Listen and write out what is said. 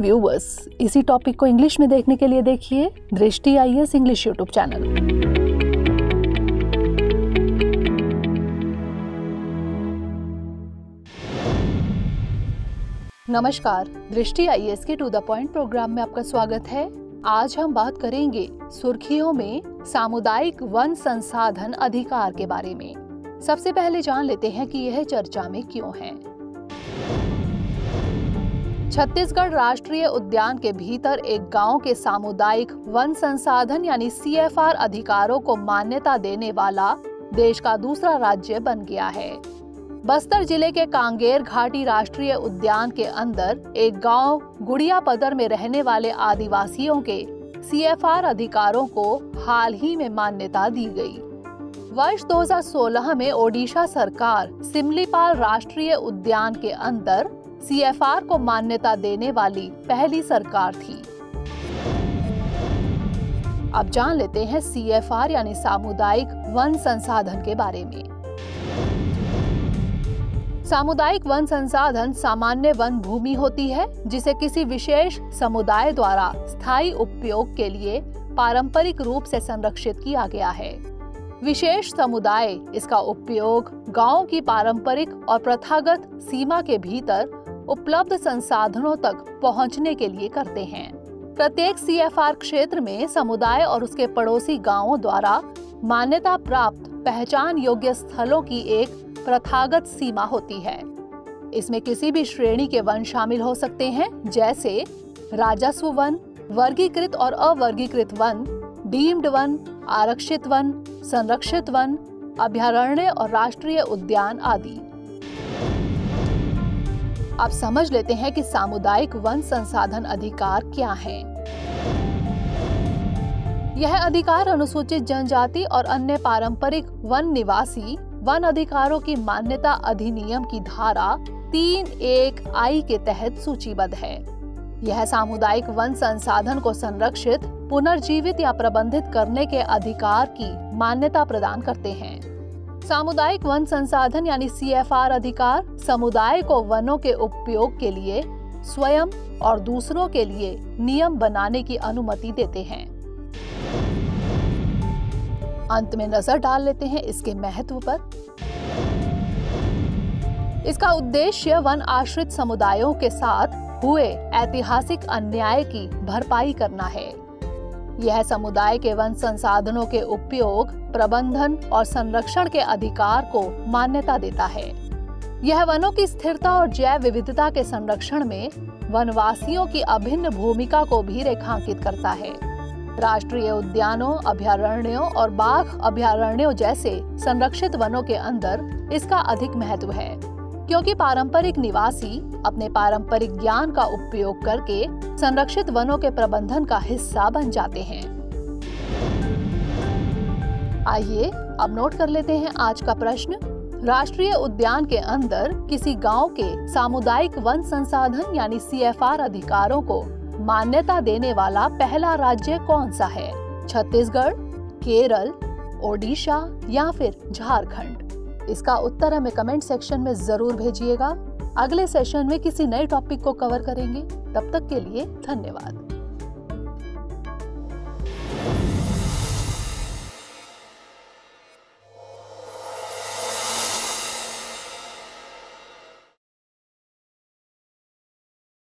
Viewers, इसी topic को English में देखने के लिए देखिए दृष्टि IAS इंग्लिश यूट्यूब चैनल। नमस्कार, दृष्टि IAS के टू द पॉइंट प्रोग्राम में आपका स्वागत है। आज हम बात करेंगे सुर्खियों में सामुदायिक वन संसाधन अधिकार के बारे में। सबसे पहले जान लेते हैं कि यह चर्चा में क्यों है। छत्तीसगढ़ राष्ट्रीय उद्यान के भीतर एक गांव के सामुदायिक वन संसाधन यानी CFR अधिकारों को मान्यता देने वाला देश का दूसरा राज्य बन गया है। बस्तर जिले के कांगेर घाटी राष्ट्रीय उद्यान के अंदर एक गांव गुड़िया पदर में रहने वाले आदिवासियों के CFR अधिकारों को हाल ही में मान्यता दी गई। वर्ष 2016 में ओडिशा सरकार सिमलीपाल राष्ट्रीय उद्यान के अंदर CFR को मान्यता देने वाली पहली सरकार थी। अब जान लेते हैं CFR यानी सामुदायिक वन संसाधन के बारे में। सामुदायिक वन संसाधन सामान्य वन भूमि होती है जिसे किसी विशेष समुदाय द्वारा स्थायी उपयोग के लिए पारंपरिक रूप से संरक्षित किया गया है। विशेष समुदाय इसका उपयोग गांव की पारंपरिक और प्रथागत सीमा के भीतर उपलब्ध संसाधनों तक पहुंचने के लिए करते हैं। प्रत्येक CFR क्षेत्र में समुदाय और उसके पड़ोसी गांवों द्वारा मान्यता प्राप्त पहचान योग्य स्थलों की एक प्रथागत सीमा होती है। इसमें किसी भी श्रेणी के वन शामिल हो सकते हैं, जैसे राजस्व वन, वर्गीकृत और अवर्गीकृत वन, डीम्ड वन, आरक्षित वन, संरक्षित वन, अभयारण्य और राष्ट्रीय उद्यान आदि। अब समझ लेते हैं कि सामुदायिक वन संसाधन अधिकार क्या है। यह अधिकार अनुसूचित जनजाति और अन्य पारंपरिक वन निवासी वन अधिकारों की मान्यता अधिनियम की धारा 3(1)I के तहत सूचीबद्ध है। यह सामुदायिक वन संसाधन को संरक्षित, पुनर्जीवित या प्रबंधित करने के अधिकार की मान्यता प्रदान करते हैं। सामुदायिक वन संसाधन यानी CFR अधिकार समुदाय को वनों के उपयोग के लिए स्वयं और दूसरों के लिए नियम बनाने की अनुमति देते हैं। अंत में नजर डाल लेते हैं इसके महत्व पर। इसका उद्देश्य वन आश्रित समुदायों के साथ हुए ऐतिहासिक अन्याय की भरपाई करना है। यह समुदाय के वन संसाधनों के उपयोग, प्रबंधन और संरक्षण के अधिकार को मान्यता देता है। यह वनों की स्थिरता और जैव विविधता के संरक्षण में वनवासियों की अभिन्न भूमिका को भी रेखांकित करता है। राष्ट्रीय उद्यानों, अभयारण्यों और बाघ अभयारण्यों जैसे संरक्षित वनों के अंदर इसका अधिक महत्व है, क्योंकि पारंपरिक निवासी अपने पारंपरिक ज्ञान का उपयोग करके संरक्षित वनों के प्रबंधन का हिस्सा बन जाते हैं। आइए अब नोट कर लेते हैं आज का प्रश्न। राष्ट्रीय उद्यान के अंदर किसी गांव के सामुदायिक वन संसाधन यानी CFR अधिकारों को मान्यता देने वाला पहला राज्य कौन सा है? छत्तीसगढ़, केरल, ओडिशा या फिर झारखंड? इसका उत्तर हमें कमेंट सेक्शन में जरूर भेजिएगा। अगले सेशन में किसी नए टॉपिक को कवर करेंगे। तब तक के लिए धन्यवाद।